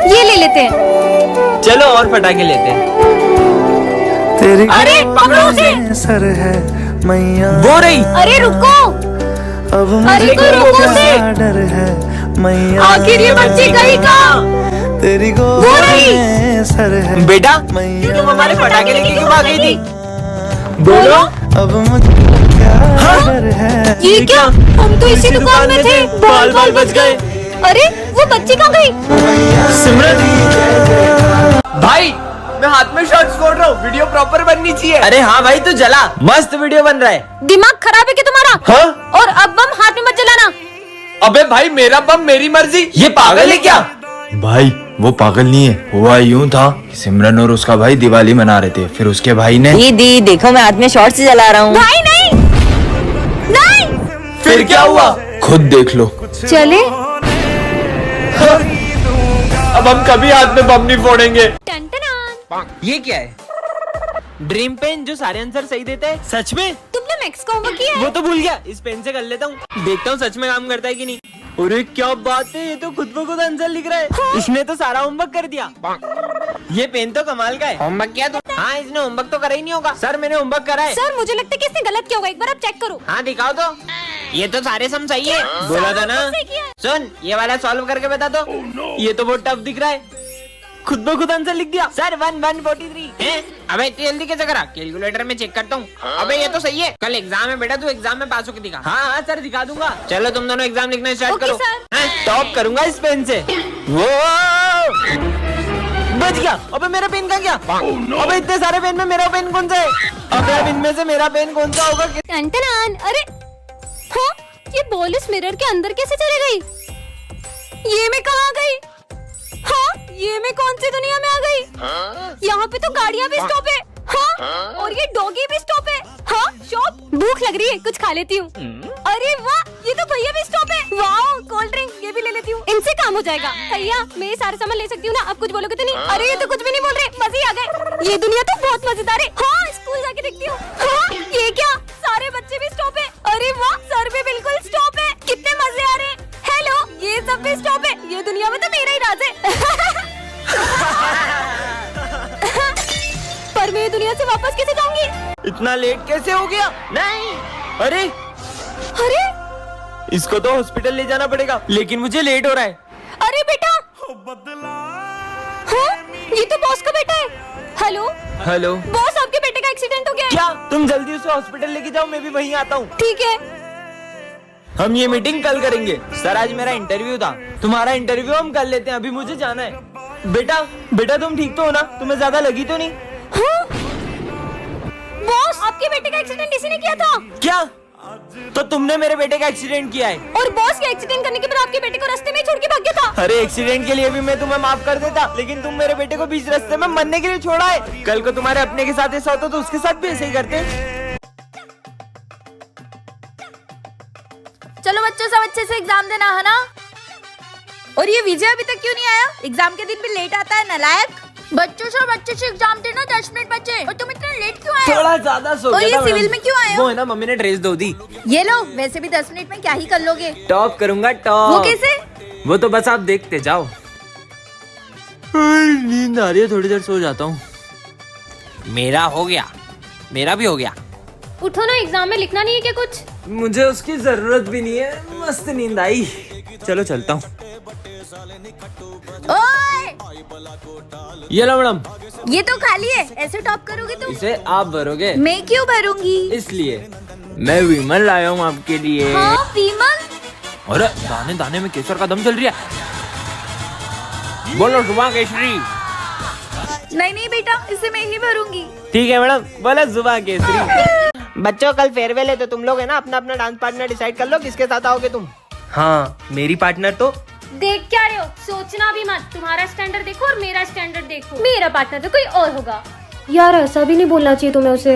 ये ले लेते हैं। चलो और पटाखे लेते हैं। तेरी अरे पकड़ो उसे। सर है मैया, वो रही। अरे रुको, अब अरे मुझे कोई रोको उसे। डर है मैया, आखिर ये बच्ची गई कहाँ? तेरी गोद वो रही। में सर है बेटा मैया, तुम हमारे पटाखे लेके क्यों भाग गई थी? बोलो। अब मुझे क्या डर है। ये क्या? हम तो इसी दुकान में थे। बाल बाल बच गए। अरे वो बच्ची कहाँ गई? सिमरन भाई, मैं हाथ में शॉट्स फोड़ रहा हूँ, वीडियो प्रॉपर बननी चाहिए। अरे हाँ भाई, तू जला, मस्त वीडियो बन रहा है। दिमाग खराब है क्या तुम्हारा? हाँ? और अब बम हाथ में मत जलाना। अबे भाई, मेरा बम मेरी मर्जी। ये पागल है क्या? भाई वो पागल नहीं है, हुआ यूं था कि सिमरन और उसका भाई दिवाली मना रहे थे, फिर उसके भाई ने दीदी देखो मैं हाथ में शॉर्ट्स जला रहा हूँ। भाई नहीं, नहीं। फिर क्या हुआ? खुद देख लो। चले। अब हम कभी हाथ में बम नहीं फोड़ेंगे। टन-टन-टन। ये क्या है? ड्रीम पेन जो सारे आंसर सही देते हैं। सच में? तुमने मैक्स का होमवर्क किया है? वो तो भूल गया, इस पेन से कर लेता हूँ, देखता हूँ सच में काम करता है कि नहीं। अरे क्या बात है, ये तो खुद ब खुद आंसर लिख रहा है। हाँ। इसने तो सारा होमवर्क कर दिया। ये पेन तो कमाल का है। होमवर्क किया तो? हाँ, इसने होमवर्क तो करा ही नहीं होगा। सर मैंने होमवर्क करा है। सर मुझे लगता है कि इसने गलत किया होगा, एक बार आप चेक करो। हाँ दिखाओ तो। ये तो सारे सम सही है। बोला था ना। सही किया है। सुन, ये वाला सॉल्व करके बता दो। ये तो बहुत टफ दिख रहा है। खुद ब खुद आंसर लिख दिया। सर 1143 है। अबे इतनी जल्दी कैसे करा? कैलकुलेटर में चेक करता हूँ। अबे ये तो सही है। कल एग्जाम है बेटा, तू एग्जाम में पास होके दिखा। हाँ हाँ सर, दिखा दूंगा। चलो तुम दोनों एग्जाम लिखना स्टार्ट ओके, करो। सर। टॉप करूंगा इस पेन से। वो बच गया। अबे मेरा पेन कहाँ गया? अबे इतने सारे पेन में मेरा पेन कौन सा है? अबे अब इनमें से मेरा पेन कौन सा होगा? टन-टन-टन। अरे हाँ, ये बॉल इस मिरर के अंदर कैसे चली गई? ये मैं कहाँ आ गई? हाँ, ये मैं कौन सी दुनिया में आ गई? यहाँ पे तो गाड़ियाँ भी स्टॉप है। हाँ, और ये डॉगी भी स्टॉप है। हाँ, शॉप। भूख लग रही है, कुछ खा लेती हूँ। अरे वाह, ये तो भैया भी स्टॉप है। वाह, कोल्ड ड्रिंक ये भी ले लेती हूँ, इनसे काम हो जाएगा। भैया मैं ये सारा सामान ले सकती हूँ ना? आप कुछ बोलोगे तो नहीं? अरे ये तो कुछ भी नहीं बोल रहे, मजे ही आ गए। ये दुनिया तो बहुत मजेदार है। हाँ, स्कूल जाके देखती हूँ। हाँ, ये क्या? सारे बच्चे भी स्टॉप है। अरे वाह, सर भी बिल्कुल स्टॉप है। कितने मजे आ रहे हैं। हेलो, ये सब भी स्टॉप है। ये दुनिया में तो मेरा ही राज है। पर मैं ये दुनिया से वापस कैसे जाऊंगी? इतना लेट कैसे हो गया? नहीं, अरे अरे इसको तो हॉस्पिटल ले जाना पड़ेगा, लेकिन मुझे लेट हो रहा है। अरे बेटा, हाँ, ये तो बॉस का बेटा है। हेलो हेलो बॉस, आपके बेटे का एक्सीडेंट हो गया है। क्या? तुम जल्दी उसे हॉस्पिटल लेके जाओ, मैं भी वहीं आता हूँ। ठीक है। हम ये मीटिंग कल करेंगे। सर आज मेरा इंटरव्यू था, तुम्हारा इंटरव्यू हम कर लेते हैं, अभी मुझे जाना है। बेटा बेटा तुम ठीक तो हो ना? तुम्हें ज्यादा लगी तो नहीं? हाँ? बॉस, आपके बेटे का एक्सीडेंट इसी ने किया था। क्या? तो तुमने मेरे बेटे का एक्सीडेंट किया है? और बॉस के एक्सीडेंट करने के बाद आपके बेटे को रास्ते में ही छोड़ के भाग गया था। अरे एक्सीडेंट के लिए भी मैं तुम्हें माफ कर देता, लेकिन तुम मेरे बेटे को बीच रास्ते में मरने के लिए छोड़ा है। कल को तुम्हारे अपने के साथ ऐसा होता तो उसके साथ भी ऐसे ही करते। चलो बच्चों, सब अच्छे से एग्जाम देना है ना? और ये विजय अभी तक क्यों नहीं आया? एग्जाम के दिन भी लेट आता है, नालायक। बच्चों सब अच्छे से एग्जाम देना, 10 मिनट बचे। और तुम इतना लेट क्यों आए? थोड़ा ज्यादा सो और गया ये था सिविल मैडम। में क्यों आए हो? वो है ना, मम्मी ने ड्रेस धो दी। ये लो, वैसे भी 10 मिनट में क्या ही कर लोगे? टॉप करूंगा, टॉप। वो कैसे? वो तो बस आप देखते जाओ। नींद आ रही है, थोड़ी देर सो जाता हूँ। मेरा हो गया, मेरा भी हो गया। उठो ना, एग्जाम में लिखना नहीं है क्या कुछ? मुझे उसकी जरूरत भी नहीं है, मस्त नींद आई। चलो चलता हूँ। ओए, ये लो मैडम, ये तो खाली है, ऐसे टॉप करोगे तुम? इसे आप भरोगे? मैं क्यों भरूंगी? इसलिए मैं विमल लाया हूँ आपके लिए। हाँ, विमल। अरे दाने दाने में केसर का दम चल रही है। बोलो जुबान केसरी। नहीं नहीं बेटा, इसे मैं ही भरूंगी। ठीक है मैडम, बोलो जुबान केसरी। बच्चों कल फेयरवेल है, तो तुम लोग है ना अपना अपना डांस पार्टनर डिसाइड कर लो, किसके साथ आओगे तुम। हाँ, मेरी पार्टनर तो देख क्या रहे हो? सोचना भी मत। तुम्हारा स्टैंडर्ड देखो और मेरा स्टैंडर्ड देखो। मेरा पार्टनर तो कोई और होगा। यार ऐसा भी नहीं बोलना चाहिए तुम्हें उसे।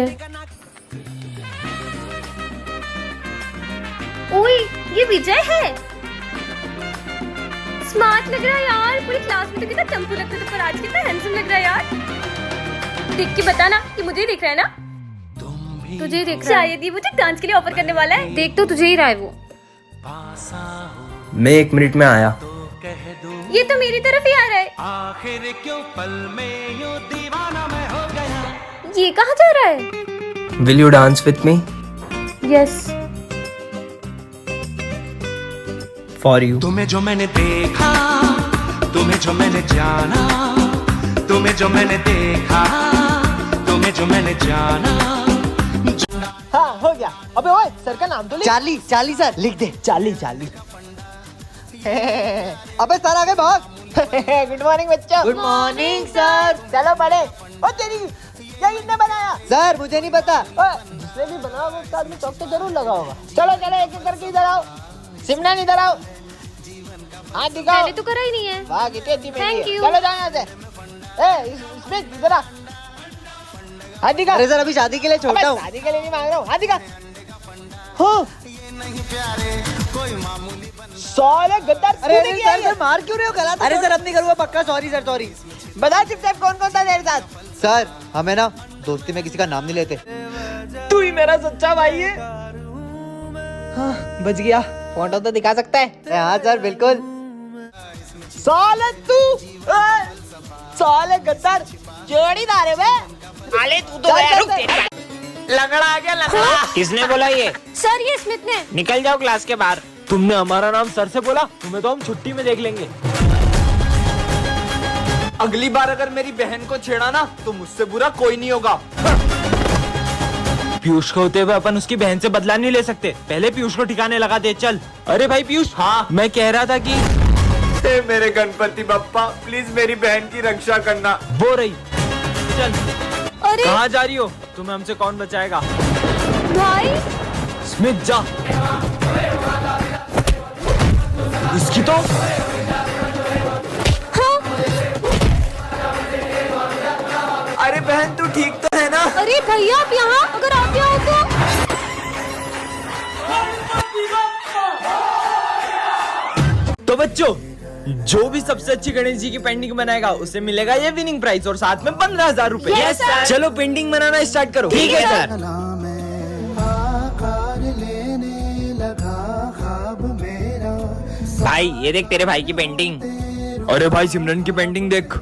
ओए, ये विजय है। स्मार्ट लग रहा है यार, पूरी क्लास में तो कितना चंपू लगता था, पर आज कितना हैंडसम लग रहा है यार। देख के बताना कि मुझे ही देख रहा है ना? तुझे ही देख रहा है। शायद ये मुझे डांस के लिए ऑफर करने वाला है। देख तो तुझे ही रहा है वो। मैं 1 मिनट में आया। ये तो मेरी तरफ ही आ रहा है। आखिर क्यों पल में यूं दीवाना मैं हो गया। ये कहाँ जा रहा है? Will you dance with me? Yes For you. तुम्हें जो मैंने देखा, तुम्हें जो मैंने जाना, तुम्हें जो मैंने देखा, तुम्हें जो मैंने जाना। हाँ हो गया। अबे ओए सर का नाम तो लिख। चार्ली, चार्ली सर लिख दे। चाली चाली। अबे सर आ गए भाग। गुड मॉर्निंग बच्चों। Good morning sir. चलो पढ़े। ओ तेरी ये किसने बनाया? सर मुझे नहीं पता। ओए जिसने भी बनाया वो उसका आदमी चौक तो जरूर लगा होगा। चलो चलो एक एक करके इधर आओ। सिमरन इधर आओ। हाथ दिखाओ। मैंने तो करा ही नहीं है। वाह कितनी अच्छी मेहंदी Thank है। you. चलो जाओ यहाँ से। इसमें इधर आ। हाथ दिखा। अरे सर अभी शादी के लिए अबे, छोटा हूँ। शादी के लिए नहीं मांग रहा हूँ। हाथ दिखा। हो साले गद्दार अरे तूने किया सर ये? सर मार क्यों रहे हो? गला अरे सर अब नहीं करूँगा पक्का। Sorry sir sorry. बता चुपचाप कौन कौन था तेरे साथ? सर हमें ना दोस्ती में किसी का नाम नहीं लेते। तू ही मेरा सच्चा भाई है। हाँ बच गया। फोटो तो दिखा सकता है? हाँ सर बिल्कुल। साले तू साले गद्दार जोड़ीदार है बे। आले तू तो गया। रुक तेरी लंगड़ा आ गया लंगड़ा। किसने बोला ये? सर ये स्मिथ ने। निकल जाओ क्लास के बाहर। तुमने हमारा नाम सर से बोला, तुम्हें तो हम छुट्टी में देख लेंगे। अगली बार अगर मेरी बहन को छेड़ा ना तो मुझसे बुरा कोई नहीं होगा। पीयूष को होते हुए अपन उसकी बहन से बदला नहीं ले सकते। पहले पीयूष को ठिकाने लगा दे। चल। अरे भाई पीयूष। हाँ मैं कह रहा था कि हे मेरे गणपति बप्पा प्लीज मेरी बहन की रक्षा करना। वो रही। चल। अरे कहाँ जा रही हो? तुम्हें हमसे कौन बचाएगा? भाई स्मिथ जा। इसकी तो अरे बहन तू ठीक तो है ना? अरे भैया आप यहाँ अगर आप यहाँ हो तो बच्चों जो भी सबसे अच्छी गणेश जी की पेंटिंग बनाएगा उसे मिलेगा ये विनिंग प्राइज और साथ में 15,000 रुपए। Yes, sir. चलो पेंटिंग बनाना स्टार्ट करो। ठीक है सर। भाई ये देख तेरे भाई की पेंटिंग। अरे भाई सिमरन की पेंटिंग देख।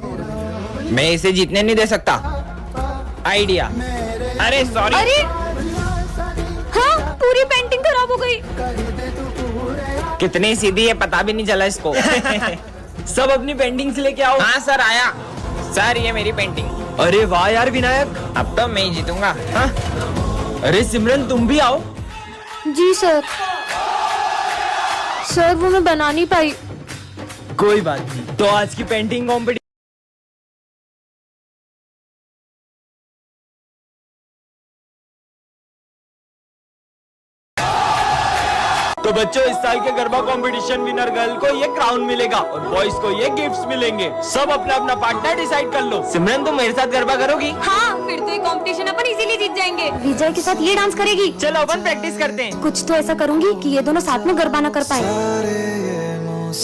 मैं इसे जीतने नहीं दे सकता। आइडिया। अरे सॉरी। अरे हाँ पूरी पेंटिंग खराब हो गई। कितनी सीधी है पता भी नहीं चला इसको। सब अपनी पेंटिंग्स लेके आओ। हाँ सर आया। सर ये मेरी पेंटिंग। अरे वाह यार विनायक। अब तो मैं ही जीतूंगा। हाँ? अरे सिमरन तुम भी आओ। जी सर। सर वो मैं बना नहीं पाई। कोई बात नहीं। तो आज की पेंटिंग कॉम्पिटिशन तो बच्चों इस साल के गरबा कंपटीशन विनर गर्ल को ये क्राउन मिलेगा और बॉयज को ये गिफ्ट्स मिलेंगे। सब अपना अपना पार्टनर डिसाइड कर लो। सिमरन तुम मेरे साथ गरबा करोगी? हाँ फिर तो ये कंपटीशन अपन इजीली जीत जाएंगे। विजय के साथ ये डांस करेगी। चलो अपन प्रैक्टिस करते हैं। कुछ तो ऐसा करूंगी कि ये दोनों साथ में गरबा ना कर पाए।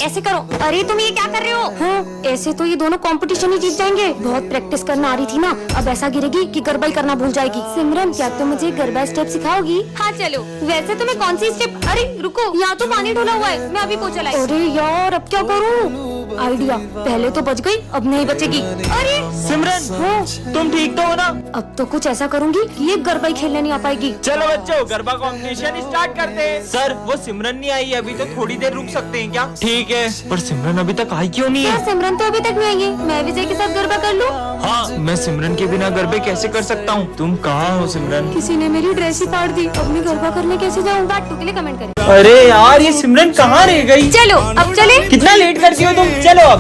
ऐसे करो। अरे तुम ये क्या कर रहे हो? हाँ, ऐसे तो ये दोनों कंपटीशन ही जीत जाएंगे। बहुत प्रैक्टिस करना आ रही थी ना, अब ऐसा गिरेगी कि गरबा ही करना भूल जाएगी। सिमरन क्या तुम मुझे गरबा स्टेप सिखाओगी? हाँ चलो। वैसे तुम्हें कौन सी स्टेप? अरे रुको यहाँ तो पानी ढोला हुआ है, मैं अभी पोछा लाई। अरे यार अब क्या करूँ? आइडिया। पहले तो बच गई अब नहीं बचेगी। अरे सिमरन हाँ, तुम ठीक तो हो ना? अब तो कुछ ऐसा करूंगी कि ये गरबा ही खेलने नहीं आ पाएगी। चलो बच्चों गरबा कंपटीशन स्टार्ट करते हैं। सर वो सिमरन नहीं आई है, अभी तो थोड़ी देर रुक सकते हैं क्या? ठीक है पर सिमरन अभी तक आई क्यों नहीं क्या है? सिमरन तो अभी तक नहीं आई है। मैं विजय के साथ गरबा कर लूं? हाँ मैं सिमरन के बिना गरबे कैसे कर सकता हूँ? तुम कहाँ हो सिमरन? किसी ने मेरी ड्रेस ही फाड़ दी। अब मैं गरबा करने कैसे जाऊँ? बाटू के लिए कमेंट करें। अरे यार ये सिमरन कहाँ रह गई? चलो अब चले। कितना लेट करती हो तुम? चलो अब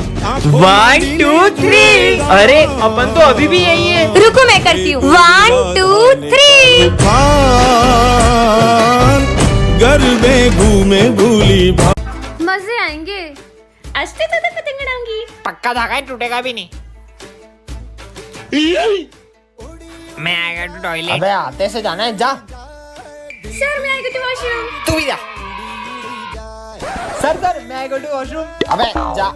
1 2 3। अरे अपन तो अभी भी यही है। रुको मैं करती हूँ। 1 2 3। गरबे घूमे भूली मजे आएंगे। अस्ते तो पतंग उड़ाऊंगी। पक्का धागा है टूटेगा भी नहीं। मैं आएगा टू टॉयलेट। अबे आते से जाना है जा। सर मैं आई गो टू वॉशरूम। तू भी जा। सर मैं आएगा टू वॉशरूम। अबे जा।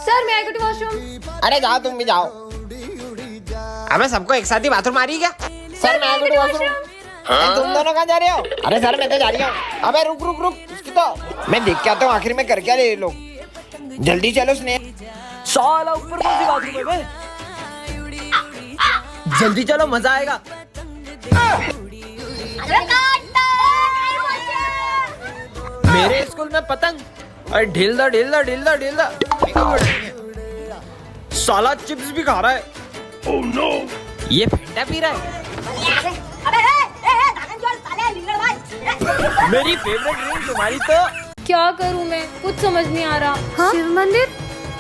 सर मैं आई गो टू वॉशरूम। अरे जाओ तुम भी जाओ। अबे सबको एक साथ ही बाथरूम आ रही क्या? सर मैं आएगा टू वॉशरूम। तुम दोनों कहाँ जा रहे हो? अरे सर मैं तो जा रही हूँ। अबे रुक रुक रुक उसकी तो मैं देख के आता हूँ आखिर में कर क्या रहे ये लोग। जल्दी चलो स्नेह। साला ऊपर कौन सी बाथरूम है बे? जल्दी चलो मजा आएगा। मेरे स्कूल में पतंग और ढील दा साला चिप्स भी खा रहा है। Oh no! ये फंडा पी रहा है। मेरी फेवरेट ड्रिंक तुम्हारी तो। क्या करूं मैं, कुछ समझ नहीं आ रहा। हाँ? शिव मंदिर,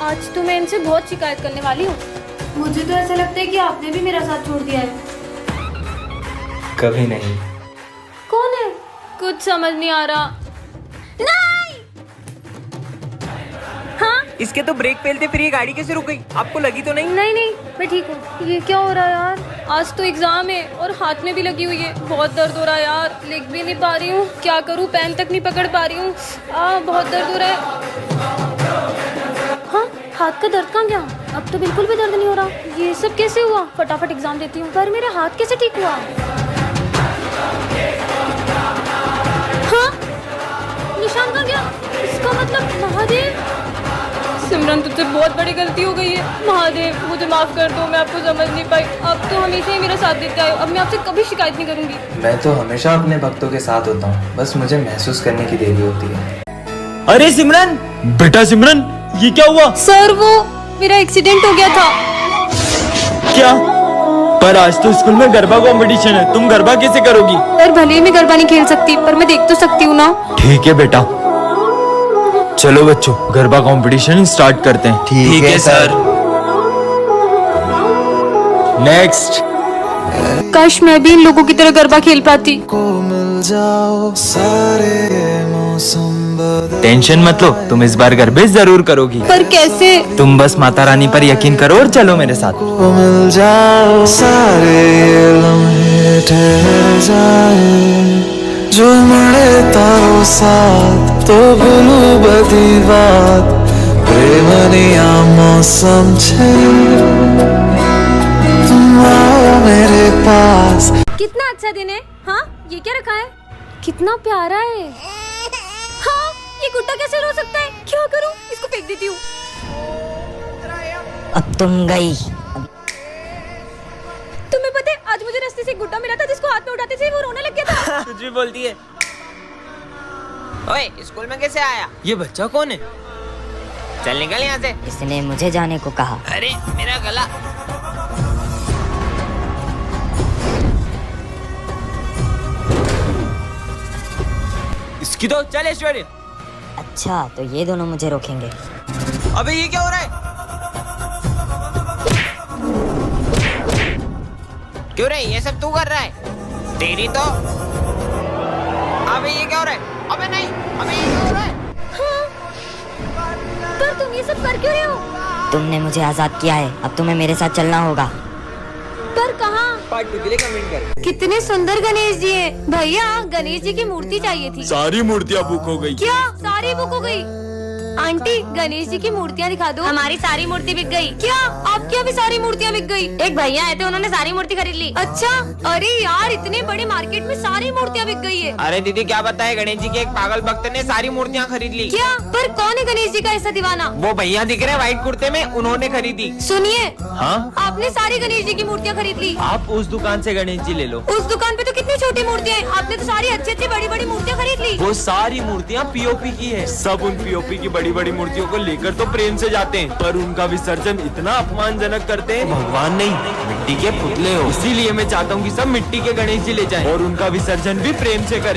आज तो मैं इनसे बहुत शिकायत करने वाली हूँ। मुझे तो ऐसा लगता है कि आपने भी मेरा साथ छोड़ दिया है। कभी नहीं। कौन है? कुछ समझ नहीं आ रहा। नहीं! हाँ? इसके तो ब्रेक फेल थे, फिर ये गाड़ी कैसे रुक गई? आपको लगी तो नहीं? नहीं, मैं ठीक हूँ। ये क्या हो रहा है यार? आज तो एग्जाम है और हाथ में भी लगी हुई है। बहुत दर्द हो रहा है यार, लिख भी नहीं पा रही हूँ। क्या करूँ, पेन तक नहीं पकड़ पा रही हूँ। बहुत दर्द हो रहा है। हाँ, हाथ का दर्द कहाँ गया? अब तो बिल्कुल भी दर्द नहीं हो रहा। ये सब कैसे हुआ? फटाफट एग्जाम देती हूँ। पर मेरा हाथ कैसे ठीक हुआ? हाँ, निशान कहाँ गया? इसका मतलब महादेव। सिमरन, तुझसे बहुत बड़ी गलती हो गई है। महादेव, मुझे माफ कर दो, मैं आपको समझ नहीं पाई। अब तो हमेशा ही मेरा साथ देते आए हो। अब मैं आपसे कभी शिकायत नहीं करूंगी। मैं तो हमेशा अपने भक्तों के साथ होता हूँ, बस मुझे महसूस करने की देरी होती है। अरे सिमरन, बेटा सिमरन, ये क्या हुआ? सर, वो मेरा एक्सीडेंट हो गया था। क्या? पर आज तो स्कूल में गरबा कंपटीशन है, तुम गरबा कैसे करोगी? सर, भले ही मैं गरबा नहीं खेल सकती, पर मैं देख तो सकती हूँ ना। ठीक है बेटा, चलो बच्चों गरबा कंपटीशन स्टार्ट करते हैं। ठीक है सर। नेक्स्ट। काश मैं भी इन लोगों की तरह गरबा खेल पाती। टेंशन मत लो, तुम इस बार गरबे जरूर करोगी। पर कैसे? तुम बस माता रानी पर यकीन करो और चलो मेरे साथ। मिल जाओ सारे लम्हे ठहर जाए, जो मरे तारो साथ तो भूलू बधी बात, प्रेमनिया मौसम छे, तुम आओ मेरे पास। कितना अच्छा दिन है। हाँ, ये क्या रखा है? कितना प्यारा है। हाँ, ये गुड्डा कैसे रो सकता है? क्या करूँ? इसको फेंक देती हूँ। अब तुम गई। तुम्हें पता है, आज मुझे रास्ते से एक गुड्डा मिला था जिसको हाथ में उठाते थे वो रोने लग गया था। कुछ भी बोलती है। ओए, स्कूल में कैसे आया? ये बच्चा कौन है? चल निकल यहाँ से। इसने मुझे जाने को कहा। अरे मेरा गला। इसकी तो चल ऐश्वर्य। अच्छा, तो ये दोनों मुझे रोकेंगे। अबे ये क्या हो रहा है? क्यों रे, ये सब तू कर रहा है? तेरी तो। अबे ये क्या हो रहा है? अबे नहीं, अबे ये क्या हो रहा है? पर तुम ये सब कर क्यों रहे हो? तुमने मुझे आजाद किया है, अब तुम्हें मेरे साथ चलना होगा। पर कहाँ? पार्ट 2 के लिए कमेंट कर। कितने सुंदर गणेश जी हैं। भैया, गणेश जी की मूर्ति चाहिए थी। सारी मूर्तियाँ बुक हो गई। क्या? सारी बुक हो गई? आंटी, गणेश जी की मूर्तियाँ दिखा दो। हमारी सारी मूर्ति बिक गई। क्या? आपकी अभी सारी मूर्तियाँ बिक गई? एक भैया आए थे, उन्होंने सारी मूर्ति खरीद ली। अच्छा? अरे यार, इतने बड़े मार्केट में सारी मूर्तियाँ बिक गई है। अरे दीदी, क्या बताए, गणेश जी के एक पागल भक्त ने सारी मूर्तियाँ खरीद ली। क्या? पर कौन है गणेश जी का ऐसा दीवाना? वो भैया दिख रहे व्हाइट कुर्ते में, उन्होंने खरीदी। सुनिए, हाँ, आपने सारी गणेश जी की मूर्तियाँ खरीद ली। आप उस दुकान से गणेश जी ले लो। उस दुकान पे तो कितनी छोटी मूर्तियाँ हैं। आपने तो सारी अच्छी अच्छी बड़ी बड़ी मूर्तियाँ खरीद ली। वो सारी मूर्तियाँ पीओपी की है। सब उन पीओपी की बड़ी बड़ी मूर्तियों को लेकर तो प्रेम से जाते हैं, पर उनका विसर्जन इतना अपमानजनक करते हैं। भगवान नहीं, मिट्टी के पुतले हो। इसीलिए मैं चाहता हूँ कि सब मिट्टी के गणेश जी ले जाएं और उनका विसर्जन भी प्रेम से करें।